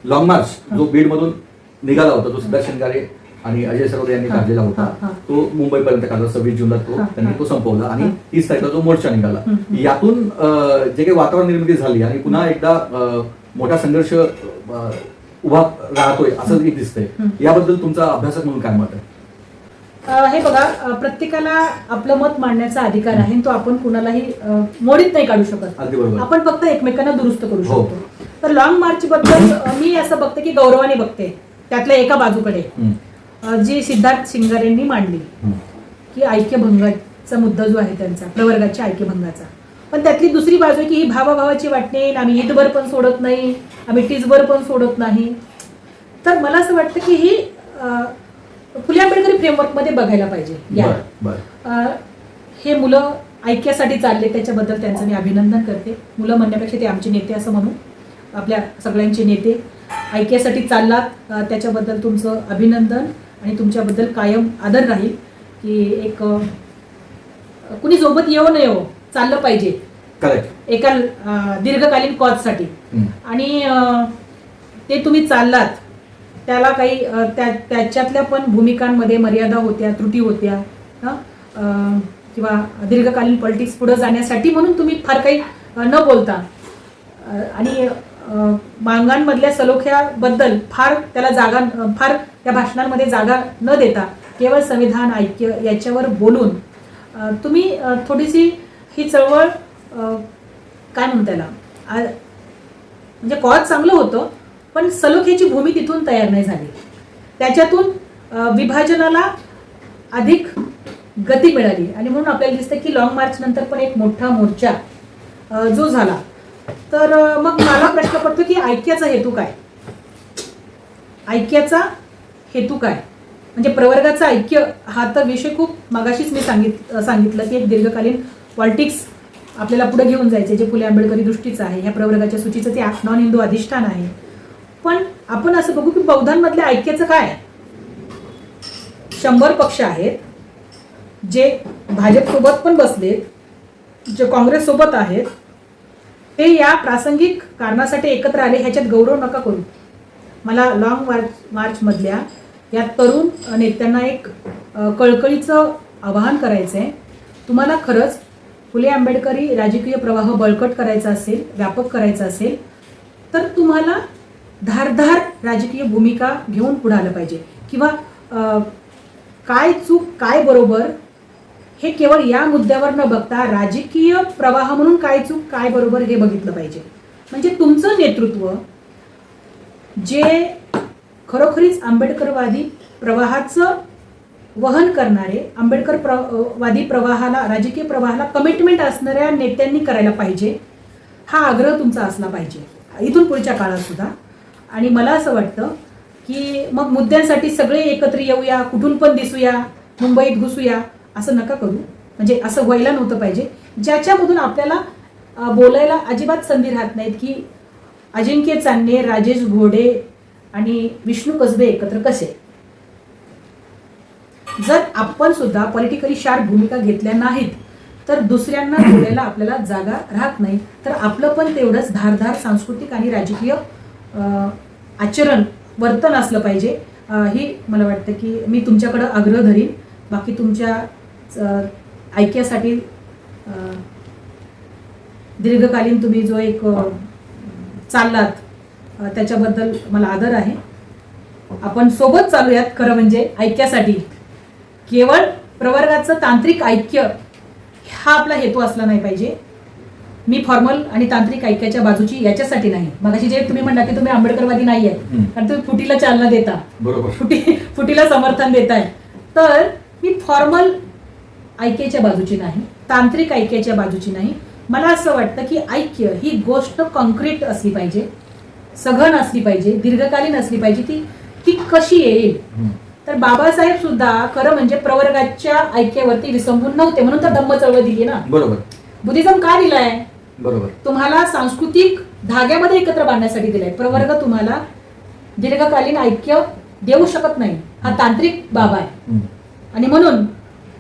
Long march जो बीड मधून निघाला होता, तो सिद्धार्थ शिंगारे आणि अजय सरोदे यांनी काढलेला होता, तो मुंबईपर्यंत काढला. 26 जूनला त्यांनी तो संपवला आणि 30 तारखेला जो मोर्चा निघाला. यातून जे काही वातावरण निर्मिती झाली आणि पुन्हा एकदा मोठा संघर्ष उभा राहतोय असं एक दिसतंय. याबद्दल तुमचा अभ्यासक म्हणून काय मत आहे? हे बघा, प्रत्येकाला आपलं मत मांडण्याचा अधिकार आहे, तो आपण कुणालाही मोडीत नाही काढू शकत. आपण फक्त एकमेकांना दुरुस्त करू शकतो. तर लॉंग मार्च बद्दल मी असं बघते की गौरवाने बघते त्यातल्या एका बाजूकडे जी सिद्धार्थ शिंगारेंनी मांडली की ऐक्यभंगाचा मुद्दा जो आहे त्यांचा, प्रवर्गाच्या ऐक्यभंगाचा. पण त्यातली दुसरी बाजू की ही भावाभावाची वाटणी, आम्ही ईदभर पण सोडत नाही, आम्ही टीजभर पण सोडत नाही. तर मला असं वाटतं की ही फुले आंबेडकरी फ्रेमवर्क मध्ये बघायला पाहिजे. हे मुलं ऐक्यासाठी चालले, त्याच्याबद्दल त्यांचं मी अभिनंदन करते. मुलं म्हणण्यापेक्षा ते आमचे नेते असं म्हणू, आपल्या सगळ्यांचे नेते ऐक्यासाठी चाललात, त्याच्याबद्दल तुमचं अभिनंदन आणि तुमच्याबद्दल कायम आदर राहील. की एक कुणी सोबत येऊ न येऊ चाललं पाहिजे एका दीर्घकालीन कॉजसाठी. आणि ते तुम्ही चाललात, त्याला काही त्याच्यातल्या पण भूमिकांमध्ये मर्यादा होत्या, त्रुटी होत्या, किंवा दीर्घकालीन पॉलिटिक्स पुढे जाण्यासाठी म्हणून तुम्ही फार काही न बोलता आणि मांगांमधल्या सलोख्याबद्दल फार त्या भाषणांमध्ये जागा न देता केवळ संविधान, ऐक्य याच्यावर बोलून तुम्ही थोडीशी ही चळवळ काय म्हणू त्याला, म्हणजे कॉज चांगलं होतं पण सलोख्याची भूमी तिथून तयार नाही झाली. त्याच्यातून विभाजनाला अधिक गती मिळाली आणि म्हणून आपल्याला दिसतं की लॉंग मार्च नंतर पण एक मोठा मोर्चा जो झाला. तर मग मला प्रश्न पडतो की ऐक्याचा हेतू काय? ऐक्याचा हेतू काय म्हणजे प्रवर्गाचा ऐक्य हा तर विषय खूप मगाशीच मी सांगितलं की एक दीर्घकालीन पॉलिटिक्स आपल्याला पुढे घेऊन जायचे, जे फुले आंबेडकरी दृष्टीचं आहे, ह्या प्रवर्गाच्या सूचीचं ते नॉन हिंदू अधिष्ठान आहे. पण आपण असं बघू की बौद्धांमधल्या ऐक्याचं काय? 100 पक्ष आहेत जे भाजप सोबत पण बसलेत, जे काँग्रेस सोबत आहेत, ते या प्रासंगिक कारणासाठी एकत्र आले. ह्याच्यात गौरव नका करू. मला लॉंग मार्च मधल्या या तरुण नेत्यांना एक कळकळीचं आवाहन करायचं आहे. तुम्हाला खरंच फुले आंबेडकरी राजकीय प्रवाह बळकट करायचा असेल, व्यापक करायचा असेल, तर तुम्हाला धारदार राजकीय भूमिका घेऊन पुढे आलं पाहिजे. किंवा काय चूक काय बरोबर हे केवळ या मुद्द्यावर न बघता राजकीय प्रवाह म्हणून काय चूक काय बरोबर हे बघितलं पाहिजे. म्हणजे तुमचं नेतृत्व जे खरोखरीच आंबेडकरवादी प्रवाहाचं वहन करणारे, आंबेडकरवादी प्रवाहाला, राजकीय प्रवाहाला कमिटमेंट असणाऱ्या नेत्यांनी करायला पाहिजे. हा आग्रह तुमचा असला पाहिजे इथून पुढच्या काळात सुद्धा. आणि मला असं वाटतं की मग मुद्द्यांसाठी सगळे एकत्र येऊया, कुठून पण दिसूया, मुंबईत घुसूया असं नका करू. म्हणजे असं व्हायला नव्हतं पाहिजे. ज्याच्यामधून आपल्याला बोलायला अजिबात संधी राहत नाहीत की अजिंक्य चांदणे, राजेश घोडे आणि विष्णू कसबे एकत्र कसे. जर आपण सुद्धा पॉलिटिकली शार्प भूमिका घेतल्या नाहीत तर दुसऱ्यांना बोलायला आपल्याला जागा राहत नाही. तर आपलं पण तेवढंच धारदार सांस्कृतिक आणि राजकीय आचरण, वर्तन असलं पाहिजे. ही मला वाटतं की मी तुमच्याकडं आग्रह धरीन. बाकी तुमच्या ऐक्यासाठी दीर्घकालीन तुम्ही जो एक चाललात त्याच्याबद्दल मला आदर आहे. आपण सोबत चालूयात. खरं म्हणजे ऐक्यासाठी केवळ प्रवर्गाचं तांत्रिक ऐक्य हा आपला हेतू असला नाही पाहिजे. मी फॉर्मल आणि तांत्रिक ऐक्याच्या बाजूची याच्यासाठी नाही. मगाशी जे तुम्ही म्हणला की तुम्ही आंबेडकरवादी नाही आहे कारण तुम्ही फुटीला चालना देता, फुटीला समर्थन देताय. तर मी फॉर्मल ऐक्याच्या बाजूची नाही, तांत्रिक ऐक्याच्या बाजूची नाही. मला असं वाटतं की ऐक्य ही गोष्ट कॉन्क्रीट असली पाहिजे, सघन असली पाहिजे, दीर्घकालीन असली पाहिजे. ती कशी येईल. तर बाबासाहेब सुद्धा खरं म्हणजे प्रवर्गाच्या ऐक्यावरती विसंबून नव्हते, म्हणून तर धम्म चळवळ दिली ना. बरोबर. बुद्धिझम का दिलाय? बरोबर. तुम्हाला सांस्कृतिक धाग्यामध्ये एकत्र बांधण्यासाठी दिलाय. प्रवर्ग तुम्हाला दीर्घकालीन ऐक्य देऊ शकत नाही. हा तांत्रिक बाब आहे. आणि म्हणून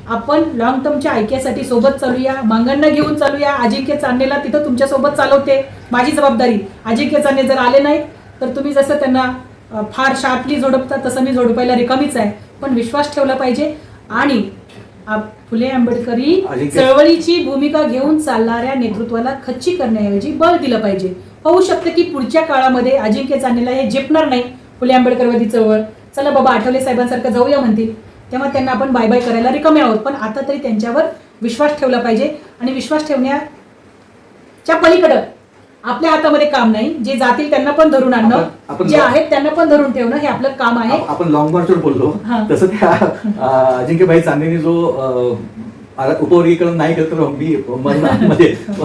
आपण लॉंग टर्मच्या ऐक्यासाठी सोबत चालूया, मांगांना घेऊन चालूया. अजिंक्य चांदणेला तिथं तुमच्या सोबत चालवते, माझी जबाबदारी. अजिंक्य चांदणे जर आले नाहीत तर तुम्ही जसं त्यांना फार शार्पली झोडपता तसं मी झोडपायला रिकामीच आहे, पण विश्वास ठेवला पाहिजे आणि फुले आंबेडकरी चळवळीची भूमिका घेऊन चालणाऱ्या नेतृत्वाला खच्ची करण्याऐवजी बळ दिलं पाहिजे. होऊ शकतं की पुढच्या काळामध्ये अजिंक्य चांदेला हे झेपणार नाही फुले आंबेडकरवादी चळवळ, चला बाबा आठवले साहेबांसारखं जाऊया म्हणतील, तेव्हा त्यांना आपण बाय बाय करायला रिकामे आहोत. पण आता तरी त्यांच्यावर विश्वास ठेवला पाहिजे आणि विश्वास ठेवण्याच्या पलीकडं आपल्या हातामध्ये काम नाही. जे जातील त्यांना पण धरून आणणं, जे आहेत त्यांना पण धरून ठेवणं हे आपलं काम आहे. आपण लॉंग मार्चवर बोललो तसं त्या अजिंक्यभाई चांदेनी जो उपवर्गीकरण नाही केलं तर मी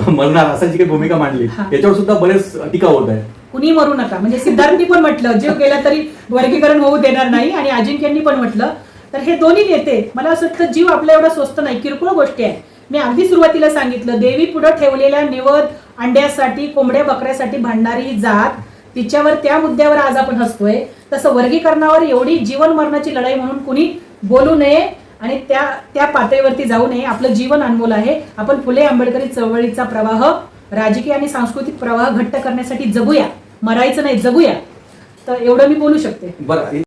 मरणार असा जी काही भूमिका मांडली याच्यावर सुद्धा बरेच टीका होत आहे. कुणी मरू नका, म्हणजे सिद्धार्थी पण म्हटलं जीव गेला तरी वर्गीकरण होऊ देणार नाही आणि अजिंक्यांनी पण म्हटलं. तर हे दोन्ही नेते, मला असं वाटतं जीव आपला एवढा स्वस्त नाही, किरकोळ गोष्टी आहे. मी अगदी सुरुवातीला सांगितलं, देवी पुढे ठेवलेल्या निवद अंड्यासाठी कोंबड्या बकऱ्यासाठी भांडणारी ही जात, तिच्यावर त्या मुद्द्यावर आज आपण हसतोय. तसं वर्गीकरणावर एवढी जीवन मरणाची लढाई म्हणून कुणी बोलू नये आणि त्या पातळीवरती जाऊ नये. आपलं जीवन अनमोल आहे. आपण फुले आंबेडकरी चळवळीचा प्रवाह, राजकीय आणि सांस्कृतिक प्रवाह घट्ट करण्यासाठी जगूया, मरायचं नाही जगूया. तर एवढं मी बोलू शकते. बरं.